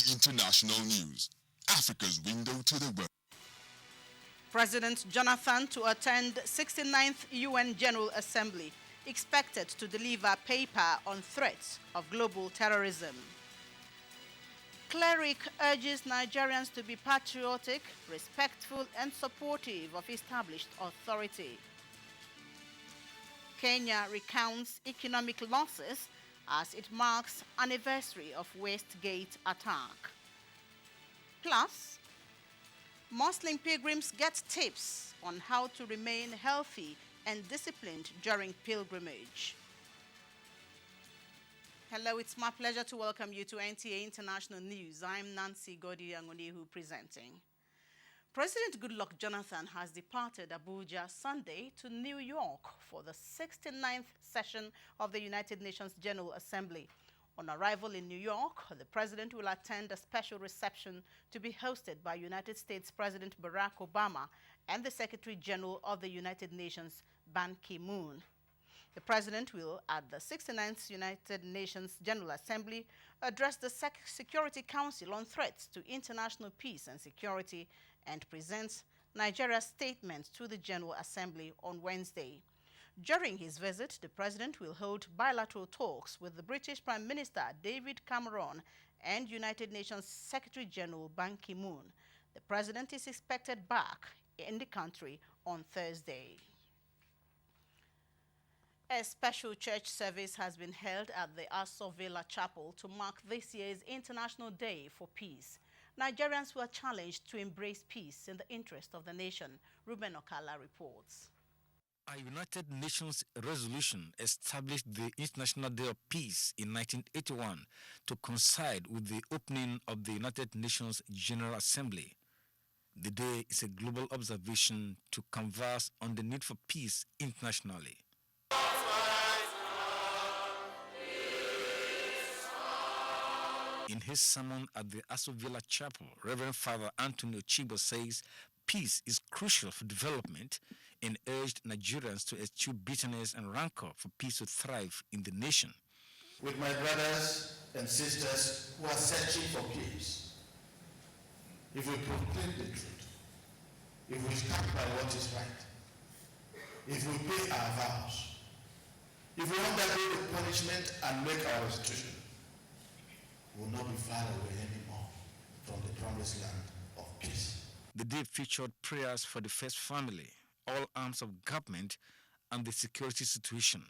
NTA International News, Africa's window to the world. President Jonathan to attend 69th UN General Assembly, expected to deliver paper on threats of global terrorism. Cleric urges Nigerians to be patriotic, respectful and supportive of established authority. Kenya recounts economic losses as it marks anniversary of Westgate attack. Plus, Muslim pilgrims get tips on how to remain healthy and disciplined during pilgrimage. Hello, it's my pleasure to welcome you to NTA International News. I'm Nancy Godi-Angonihu presenting. President Goodluck Jonathan has departed Abuja Sunday to New York for the 69th session of the United Nations General Assembly. On arrival in New York, the president will attend a special reception to be hosted by United States President Barack Obama and the Secretary General of the United Nations, Ban Ki-moon. The president will, at the 69th United Nations General Assembly, address the Security Council on threats to international peace and security and present Nigeria's statement to the General Assembly on Wednesday. During his visit, the president will hold bilateral talks with the British Prime Minister David Cameron and United Nations Secretary General Ban Ki-moon. The president is expected back in the country on Thursday. A special church service has been held at the Aso Villa Chapel to mark this year's International Day for Peace. Nigerians were challenged to embrace peace in the interest of the nation. Ruben Okala reports. A United Nations resolution established the International Day of Peace in 1981 to coincide with the opening of the United Nations General Assembly. The day is a global observation to converse on the need for peace internationally. In his sermon at the Aso Villa Chapel, Reverend Father Anthony Ochibo says peace is crucial for development and urged Nigerians to eschew bitterness and rancor for peace to thrive in the nation. With my brothers and sisters who are searching for peace, if we proclaim the truth, if we stand by what is right, if we pay our vows, if we undergo the punishment and make our restitution, we will not be far away anymore from the promised land of peace. The day featured prayers for the first family, all arms of government, and the security situation.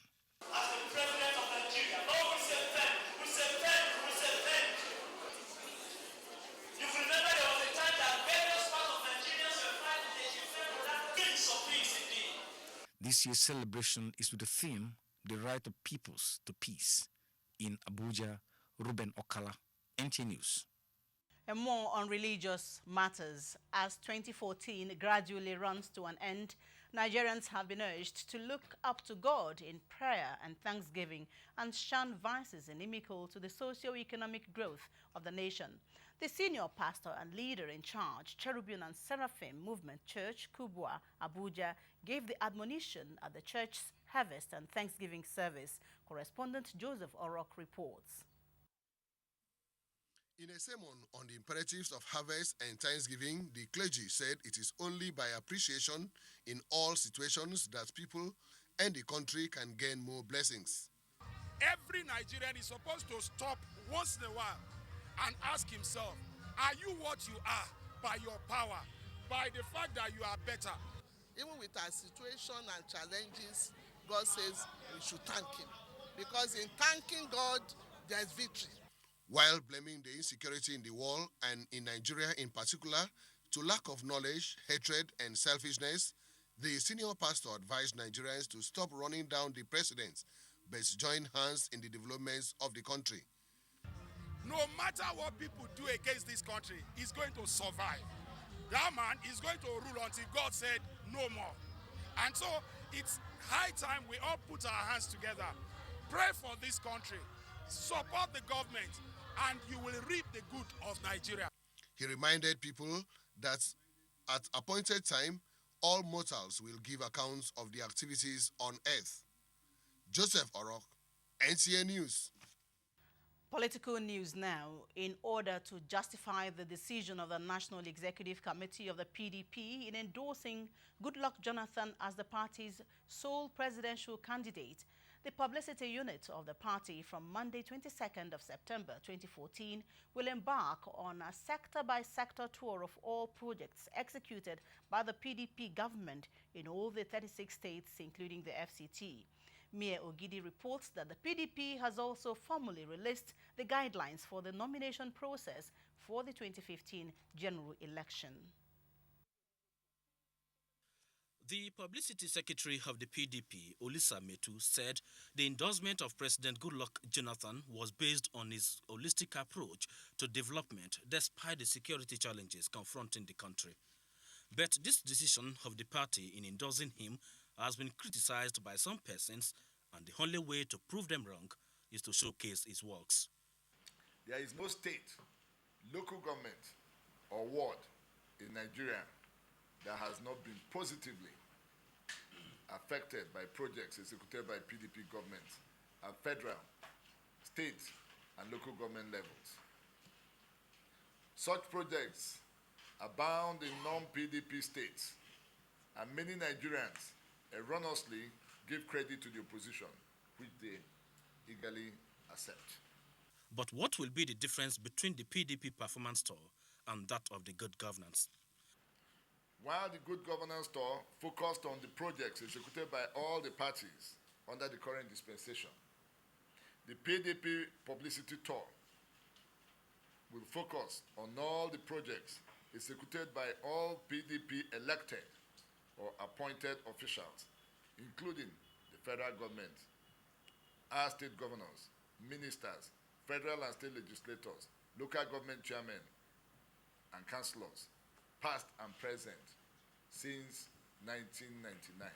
As the President of Nigeria, we say thank you. You remember there was a time that various parts of Nigerians were fighting the children of that Prince of Peace indeed. This year's celebration is with the theme, The Right of Peoples to Peace. In Abuja, Ruben Okala, NTA News. And more on religious matters. As 2014 gradually runs to an end, Nigerians have been urged to look up to God in prayer and thanksgiving and shun vices inimical to the socio-economic growth of the nation. The senior pastor and leader in charge, Cherubim and Seraphim Movement Church, Kubwa, Abuja, gave the admonition at the church's harvest and Thanksgiving service. Correspondent Joseph Orok reports. In a sermon on the imperatives of harvest and thanksgiving, the clergy said it is only by appreciation in all situations that people and the country can gain more blessings. Every Nigerian is supposed to stop once in a while and ask himself, are you what you are by your power, by the fact that you are better? Even with our situation and challenges, God says we should thank him. Because in thanking God, there is victory. While blaming the insecurity in the world and in Nigeria in particular to lack of knowledge, hatred, and selfishness, the senior pastor advised Nigerians to stop running down the president, but join hands in the developments of the country. No matter what people do against this country, he's going to survive. That man is going to rule until God said no more. And so it's high time we all put our hands together, pray for this country, support the government, and you will reap the good of Nigeria. He reminded people that at appointed time, all mortals will give accounts of their activities on earth. Joseph Orok, NTA News. Political news now. In order to justify the decision of the National Executive Committee of the PDP in endorsing Goodluck Jonathan as the party's sole presidential candidate, the publicity unit of the party from Monday 22nd of September 2014 will embark on a sector-by-sector tour of all projects executed by the PDP government in all the 36 states, including the FCT. Mie Ogidi reports that the PDP has also formally released the guidelines for the nomination process for the 2015 general election. The publicity secretary of the PDP, Olisa Metu, said the endorsement of President Goodluck Jonathan was based on his holistic approach to development despite the security challenges confronting the country. But this decision of the party in endorsing him has been criticized by some persons, and the only way to prove them wrong is to showcase his works. There is no state, local government, or ward in Nigeria that has not been positively affected by projects executed by PDP government at federal, state, and local government levels. Such projects abound in non-PDP states, and many Nigerians erroneously give credit to the opposition, which they eagerly accept. But what will be the difference between the PDP performance tour and that of the good governance? While the good governance tour focused on the projects executed by all the parties under the current dispensation, the PDP publicity tour will focus on all the projects executed by all PDP elected or appointed officials, including the federal government, our state governors, ministers, federal and state legislators, local government chairmen, and councillors, past and present, since 1999.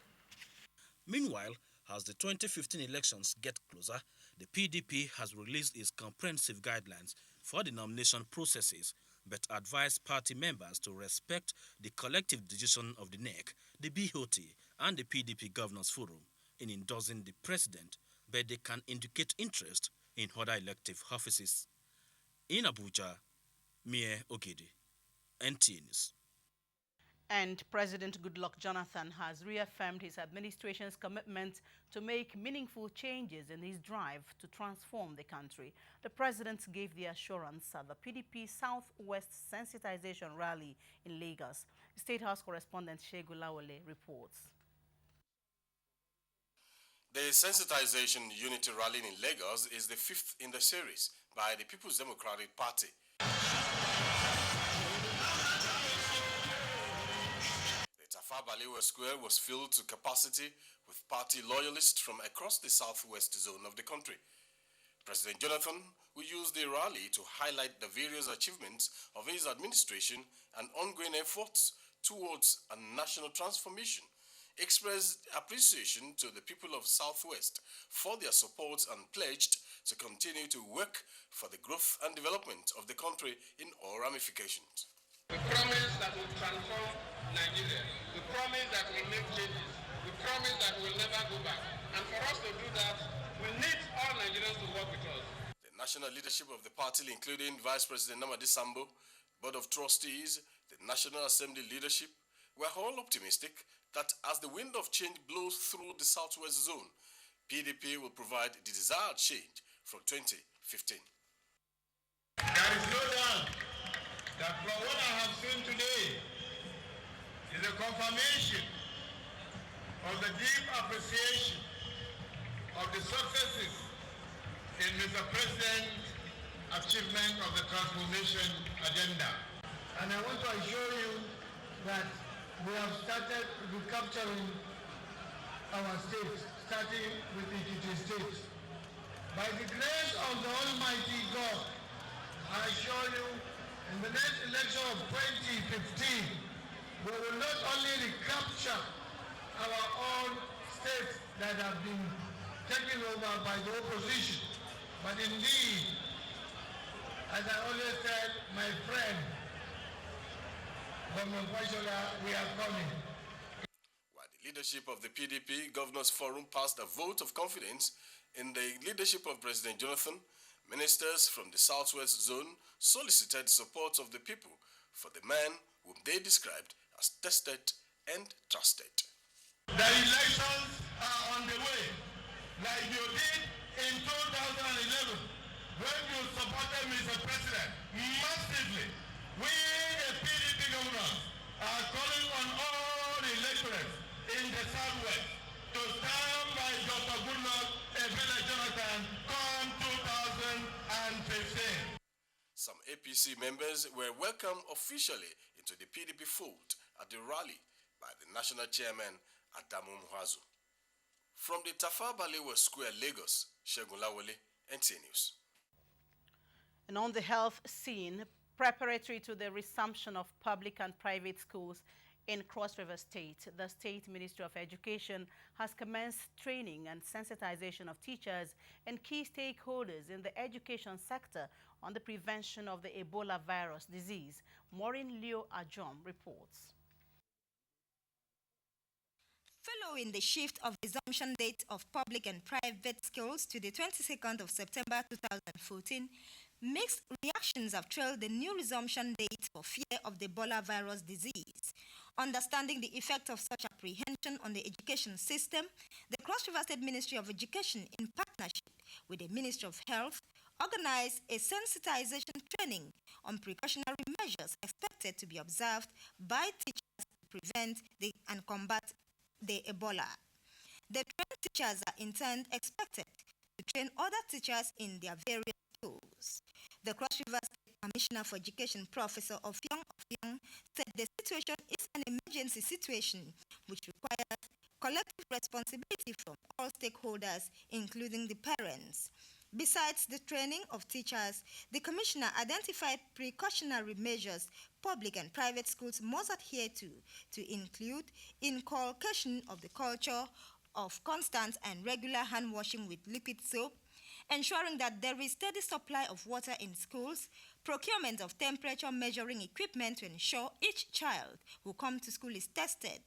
Meanwhile, as the 2015 elections get closer, the PDP has released its comprehensive guidelines for the nomination processes, but advised party members to respect the collective decision of the NEC, the BOT, and the PDP Governors Forum in endorsing the president, but they can indicate interest in other elective offices. In Abuja, Mie Ogidi, NTA News. And President Goodluck Jonathan has reaffirmed his administration's commitment to make meaningful changes in his drive to transform the country. The president gave the assurance at the PDP Southwest Sensitization Rally in Lagos. State House correspondent Shegu Lawole reports. The Sensitization Unity Rally in Lagos is the fifth in the series by the People's Democratic Party. Tafa Balewa Square was filled to capacity with party loyalists from across the southwest zone of the country. President Jonathan, who used the rally to highlight the various achievements of his administration and ongoing efforts towards a national transformation, expressed appreciation to the people of Southwest for their support and pledged to continue to work for the growth and development of the country in all ramifications. We promise that we'll transform Nigeria. We promise that we'll make changes. We promise that we'll never go back. And for us to do that, we need all Nigerians to work with us. The national leadership of the party, including Vice President Namadi Sambo, Board of Trustees, the National Assembly leadership, were all optimistic that as the wind of change blows through the Southwest zone, PDP will provide the desired change from 2015. There is no doubt that from what I have seen today is a confirmation of the deep appreciation of the successes in Mr. President's achievement of the transformation agenda. And I want to assure you that we have started recapturing our states, starting with the Ekiti state. By the grace of the Almighty God, I assure you, in the next election of 2015, we will not only recapture our own states that have been taken over by the opposition, but indeed, as I always said, my friend, Governor Fashola, we are coming. While the leadership of the PDP Governors Forum passed a vote of confidence in the leadership of President Jonathan, Ministers from the Southwest Zone solicited support of the people for the man whom they described as tested and trusted. The elections are on the way, like you did in 2011, when you supported Mr. President massively. We, the PDP governors, are calling on all electorates in the Southwest to stand by Dr. Goodluck Ebele Jonathan come 2015. Some APC members were welcomed officially into the PDP fold at the rally by the national chairman Adamu Muhazu. From the Tafawa Balewa Square, Lagos, Segun Lawole, NTA News. And on the health scene, preparatory to the resumption of public and private schools in Cross River State, the State Ministry of Education has commenced training and sensitization of teachers and key stakeholders in the education sector on the prevention of the Ebola virus disease. Maureen Leo Ajom reports. Following the shift of resumption date of public and private schools to the 22nd of September 2014, mixed reactions have trailed the new resumption date for fear of the Ebola virus disease. Understanding the effect of such apprehension on the education system, the Cross River State Ministry of Education, in partnership with the Ministry of Health, organized a sensitization training on precautionary measures expected to be observed by teachers to prevent and combat the Ebola. The trained teachers are in turn expected to train other teachers in their various schools. The Cross River State Commissioner for Education, Professor Ofiong, said the situation is an emergency situation which requires collective responsibility from all stakeholders, including the parents. Besides the training of teachers, the Commissioner identified precautionary measures public and private schools must adhere to include inculcation of the culture of constant and regular hand washing with liquid soap, ensuring that there is steady supply of water in schools, procurement of temperature measuring equipment to ensure each child who comes to school is tested.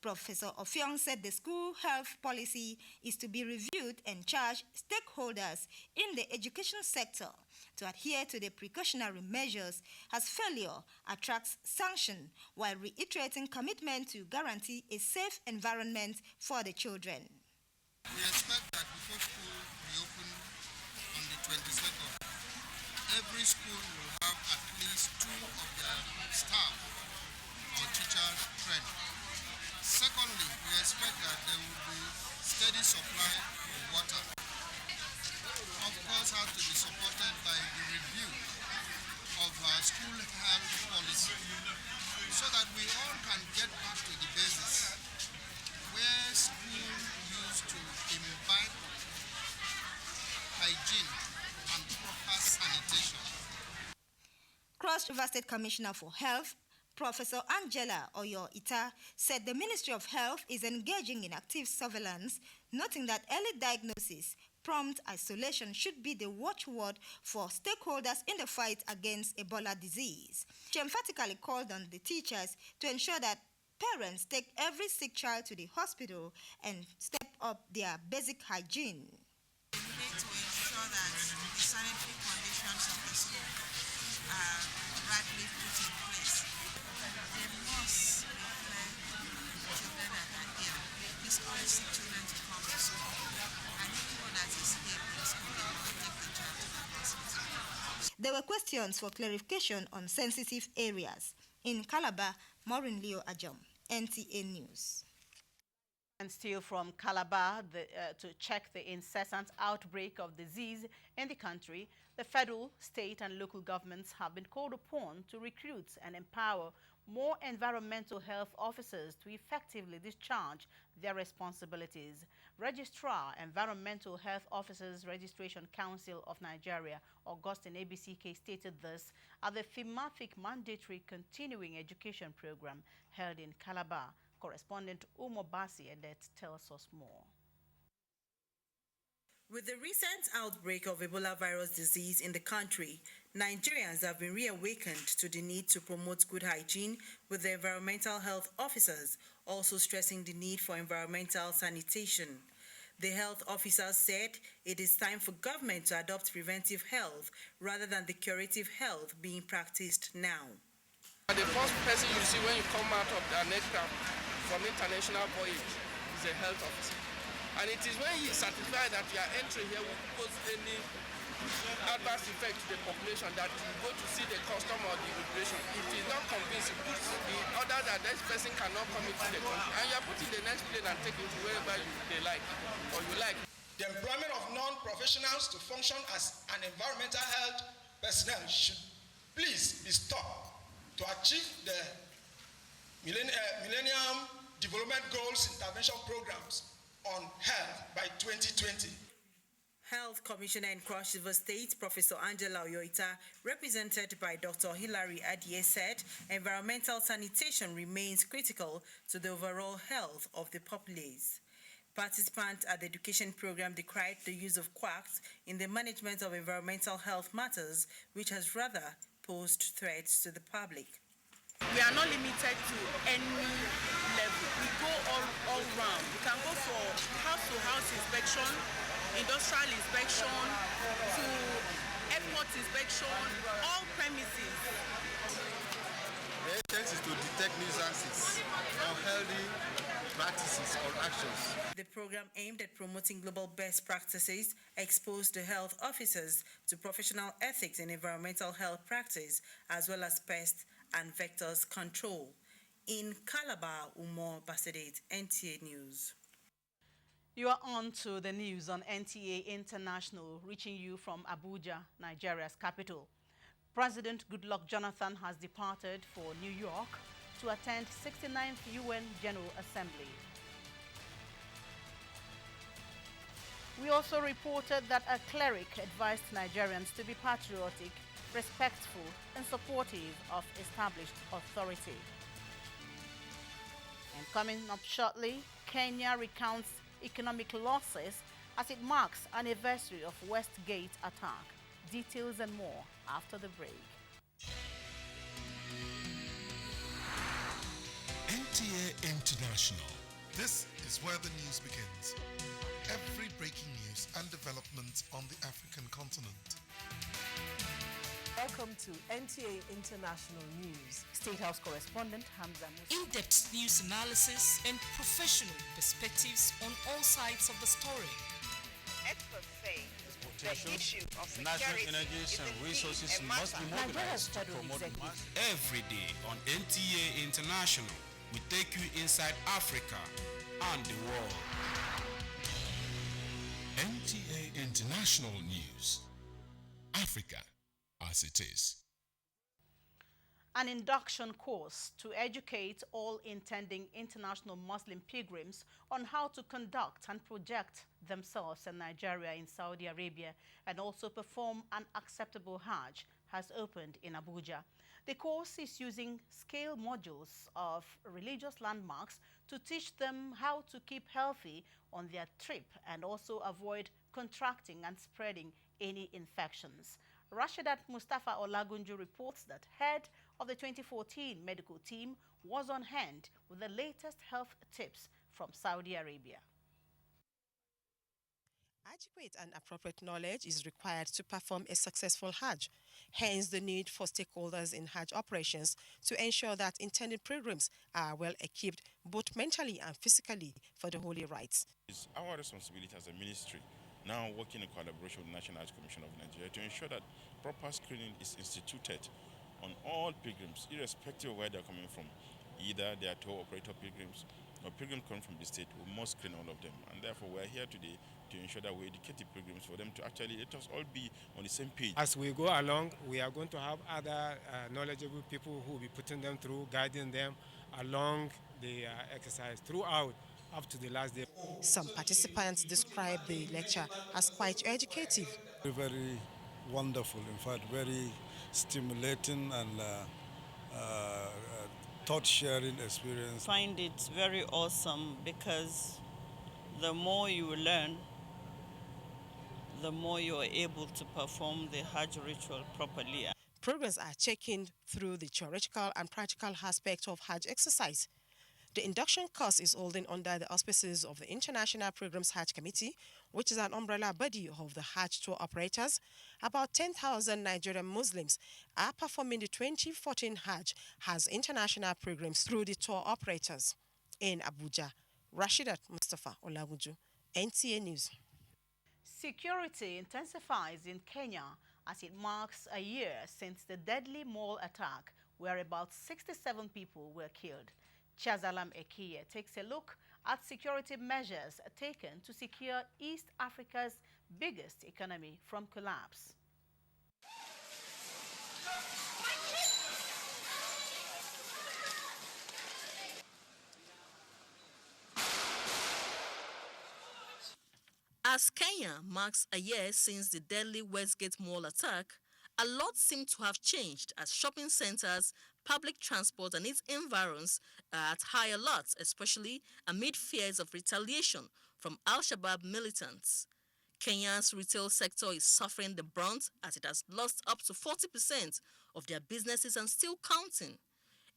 Professor Ofiong said the school health policy is to be reviewed and charge stakeholders in the education sector to adhere to the precautionary measures, as failure attracts sanction, while reiterating commitment to guarantee a safe environment for the children. We expect that before school reopen on the 22nd, every school will have at least 2 of their staff or teachers trained. Secondly, we expect that there will be steady supply of water. Of course, has to be supported by the review of our school health policy so that we all can get back to the basis where school used to imbibe hygiene and proper sanitation. Cross River State Commissioner for Health, Professor Angela Oyo-Ita, said the Ministry of Health is engaging in active surveillance, noting that early diagnosis, prompt isolation should be the watchword for stakeholders in the fight against Ebola disease. She emphatically called on the teachers to ensure that parents take every sick child to the hospital and step up their basic hygiene. We need to ensure that the sanitary conditions of the school are rightly put in place. They must reflect the children that are here. Discourage the children to come to school. And anyone that is here in school, they will take the child to the hospital. There were questions for clarification on sensitive areas. In Calabar, Maureen Leo Ajom, NTA News. And still from Calabar, to check the incessant outbreak of disease in the country, the federal, state and local governments have been called upon to recruit and empower more environmental health officers to effectively discharge their responsibilities. Registrar, Environmental Health Officers Registration Council of Nigeria, Augustine ABCK, stated this at the thematic mandatory continuing education program held in Calabar. Correspondent Umo Basi Edet tells us more. With the recent outbreak of Ebola virus disease in the country, Nigerians have been reawakened to the need to promote good hygiene, with the environmental health officers also stressing the need for environmental sanitation. The health officer said it is time for government to adopt preventive health rather than the curative health being practiced now. The first person you see when you come out of the aircraft from international voyage is a health officer. And it is when he is certified that you are entering here will cause any adverse effect to the population that you go to see the customer or the immigration. If he is not convinced, he puts the order that this person cannot come into the country. And you are putting the next plane and taking to wherever they like or you like. The employment of non-professionals to function as an environmental health personnel should please be stopped to achieve the Millennium Development Goals intervention programs on health by 2020. Health Commissioner in Cross River State, Professor Angela Oyoita, represented by Dr. Hilary Adie, said environmental sanitation remains critical to the overall health of the populace. Participants at the education program decried the use of quacks in the management of environmental health matters, which has rather posed threats to the public. We are not limited to any level. We go all round. We can go for house-to-house inspection, industrial inspection, to airport inspection, all premises. The essence is to detect nuisances, unhealthy practices or actions. The program aimed at promoting global best practices, exposed the health officers to professional ethics in environmental health practice, as well as pest and vectors control. In Calabar, Umar Basedet, NTA News. You are on to the news on NTA International, reaching you from Abuja, Nigeria's capital. President Goodluck Jonathan has departed for New York to attend 69th UN General Assembly. We also reported that a cleric advised Nigerians to be patriotic, respectful, and supportive of established authority. And coming up shortly, Kenya recounts economic losses as it marks anniversary of Westgate attack. Details and more after the break. NTA International. This is where the news begins. Every breaking news and developments on the African continent. Welcome to NTA International News. State House correspondent Hamza Musa. In-depth news analysis and professional perspectives on all sides of the story. Experts say the issue of security national energies and resources must be mobilized to promote mass. Every day on NTA International, we take you inside Africa and the world. NTA International News. Africa as it is. An induction course to educate all intending international Muslim pilgrims on how to conduct and project themselves in Nigeria in Saudi Arabia and also perform an acceptable Hajj has opened in Abuja. The course is using scale modules of religious landmarks to teach them how to keep healthy on their trip and also avoid contracting and spreading any infections. Rashidat Mustafa Olagunju reports that head of the 2014 medical team was on hand with the latest health tips from Saudi Arabia. Adequate and appropriate knowledge is required to perform a successful Hajj, hence the need for stakeholders in Hajj operations to ensure that intended pilgrims are well equipped both mentally and physically for the holy rites. It's our responsibility as a ministry, now working in collaboration with the National Hajj Commission of Nigeria, to ensure that proper screening is instituted on all pilgrims, irrespective of where they're coming from. Either they are tour operator pilgrims or pilgrims coming from the state, we must screen all of them. And therefore, we're here today to ensure that we educate the pilgrims for them to actually let us all be on the same page. As we go along, we are going to have other knowledgeable people who will be putting them through, guiding them along the exercise throughout up to the last day. Some participants describe the lecture as quite educative. Very wonderful, in fact, very stimulating and thought-sharing experience. I find it very awesome because the more you learn, the more you are able to perform the Hajj ritual properly. Programs are taken through the theoretical and practical aspect of Hajj exercise. The induction course is holding under the auspices of the International Programs Hajj Committee, which is an umbrella body of the Hajj tour operators. About 10,000 Nigerian Muslims are performing the 2014 Hajj as international programs through the tour operators. In Abuja, Rashidat Mustafa Olaguju, NTA News. Security intensifies in Kenya as it marks a year since the deadly mall attack where about 67 people were killed. Chazalam Ekiye takes a look at security measures taken to secure East Africa's biggest economy from collapse. As Kenya marks a year since the deadly Westgate Mall attack, a lot seem to have changed as shopping centers, public transport and its environs are at high alert, especially amid fears of retaliation from Al-Shabaab militants. Kenya's retail sector is suffering the brunt as it has lost up to 40% of their businesses and still counting.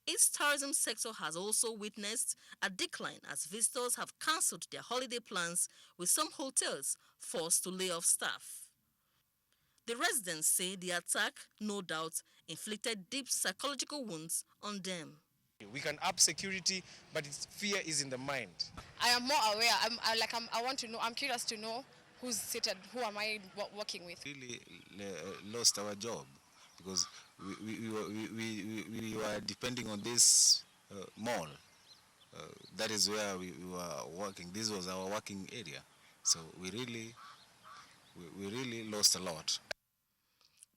Its tourism sector has also witnessed a decline as visitors have cancelled their holiday plans, with some hotels forced to lay off staff. The residents say the attack, no doubt, inflicted deep psychological wounds on them. We can up security, but fear is in the mind. I am more aware. I want to know. I'm curious to know who's seated. Who am I working with? Really lost our job because we were depending on this mall. That is where we were working. This was our working area. So we really lost a lot.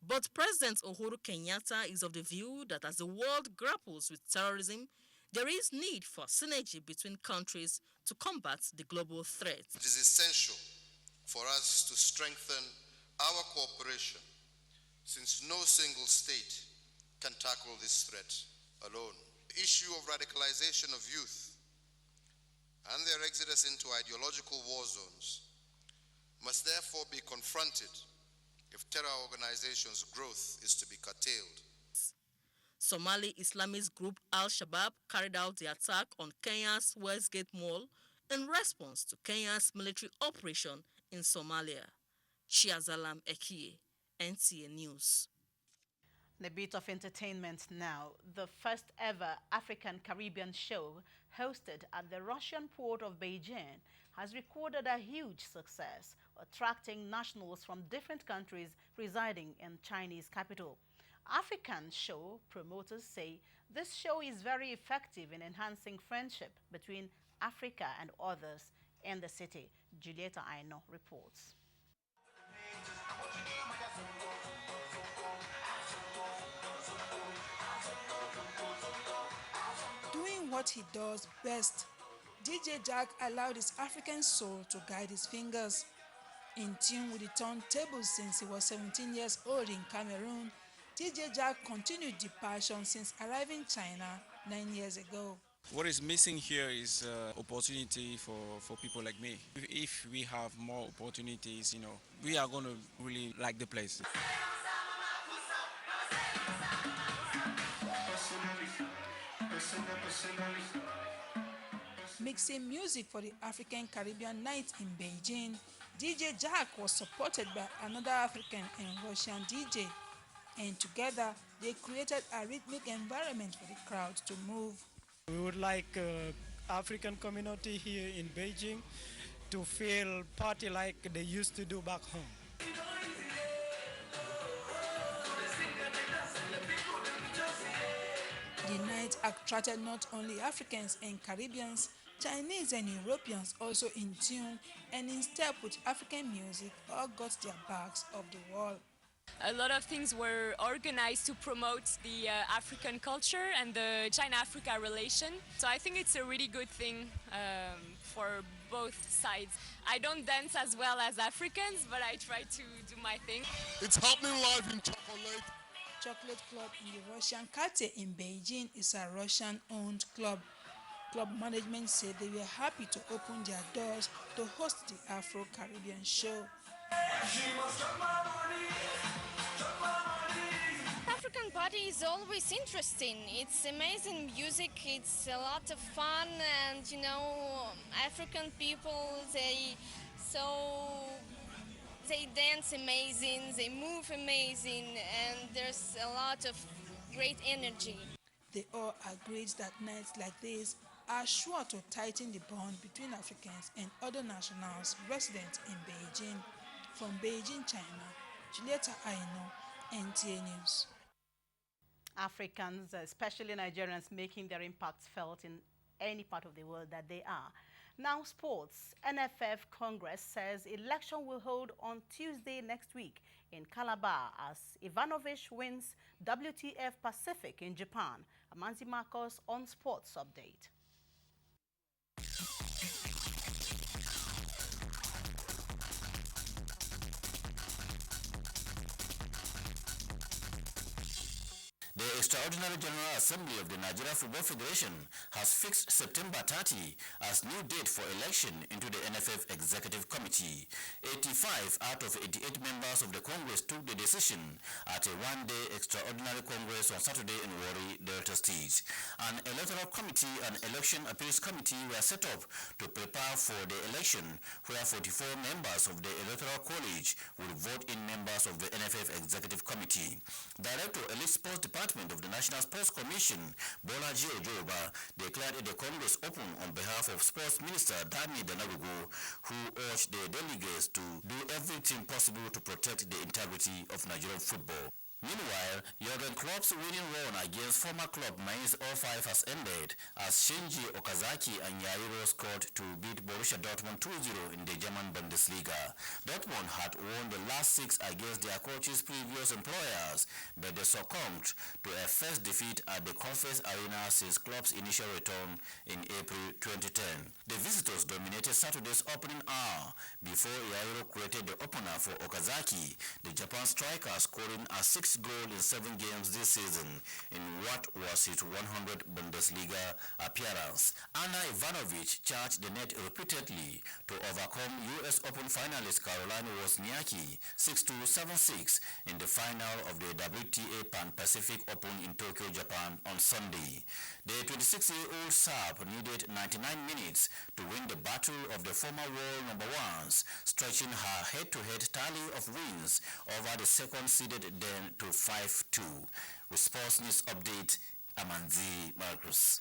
But President Uhuru Kenyatta is of the view that as the world grapples with terrorism, there is need for synergy between countries to combat the global threat. It is essential for us to strengthen our cooperation, since no single state can tackle this threat alone. The issue of radicalization of youth and their exodus into ideological war zones must therefore be confronted if terror organizations' growth is to be curtailed. Somali Islamist group Al-Shabaab carried out the attack on Kenya's Westgate Mall in response to Kenya's military operation in Somalia. Chiazalam Ekiye, NTA News. A bit of entertainment now. The first ever African-Caribbean show hosted at the Russian port of Beijing has recorded a huge success, attracting nationals from different countries residing in Chinese capital. African show promoters say this show is very effective in enhancing friendship between Africa and others in the city. Julieta Aino reports. Doing what he does best, DJ Jack allowed his African soul to guide his fingers. In tune with the turntable since he was 17 years old in Cameroon, DJ Jack continued the passion since arriving in China 9 years ago. What is missing here is opportunity for people like me. If we have more opportunities, we are going to really like the place. Mixing music for the African Caribbean night in Beijing, DJ Jack was supported by another African and Russian DJ, and together they created a rhythmic environment for the crowd to move. We would like African community here in Beijing to feel party like they used to do back home. The night attracted not only Africans and Caribbeans, Chinese and Europeans also in tune and in step with African music all got their bags of the wall. A lot of things were organized to promote the African culture and the China-Africa relation. So I think it's a really good thing for both sides. I don't dance as well as Africans, but I try to do my thing. It's happening live in Chocolate. Chocolate Club in the Russian Quarter in Beijing is a Russian-owned club. Club management said they were happy to open their doors to host the Afro-Caribbean show. African African party is always interesting. It's amazing music, it's a lot of fun, and you know, African people, they dance amazing, they move amazing, and there's a lot of great energy. They all agreed that nights like this are sure to tighten the bond between Africans and other nationals resident in Beijing. From Beijing, China, Julieta Aino, NTA News. Africans, especially Nigerians, making their impacts felt in any part of the world that they are. Now sports. NFF Congress says election will hold on Tuesday next week in Calabar as Ivanovic wins WTF Pacific in Japan. Amanzi Marcos on sports update. The Extraordinary General Assembly of the Nigeria Football Federation has fixed September 30 as new date for election into the NFF Executive Committee. 85 out of 88 members of the Congress took the decision at a one-day Extraordinary Congress on Saturday in Warri, Delta State. An Electoral Committee and Election Appeals Committee were set up to prepare for the election, where 44 members of the Electoral College will vote in members of the NFF Executive Committee. Director Elite Sports Department of the National Sports Commission, Bolaji Ojoba, declared the Congress open on behalf of Sports Minister Dami Danarugo, who urged the delegates to do everything possible to protect the integrity of Nigerian football. Meanwhile, Jurgen Klopp's winning run against former club Mainz 05 has ended as Shinji Okazaki and Yairo scored to beat Borussia Dortmund 2-0 in the German Bundesliga. Dortmund had won the last 6 against their coach's previous employers, but they succumbed to a first defeat at the Conference Arena since Klopp's initial return in April 2010. The visitors dominated Saturday's opening hour before Yairo created the opener for Okazaki, the Japan striker scoring a 6 goal in 7 games this season in what was his 100th Bundesliga appearance. Ana Ivanovic charged the net repeatedly to overcome US Open finalist Caroline Wozniacki 6-2, 7-6 in the final of the WTA Pan-Pacific Open in Tokyo, Japan on Sunday. The 26-year-old Serb needed 99 minutes to win the battle of the former world number ones, stretching her head-to-head tally of wins over the second-seeded Den to 5-2. With Sports News Update, Amanzi Marcus.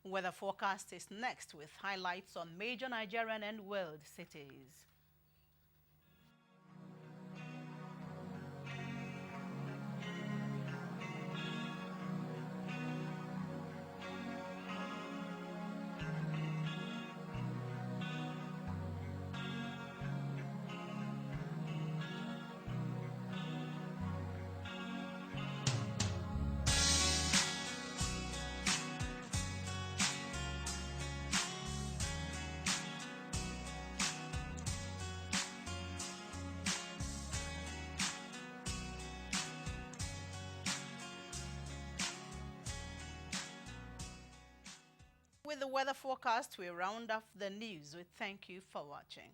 Weather forecast is next with highlights on major Nigerian and world cities. With the weather forecast, we round off the news. We thank you for watching.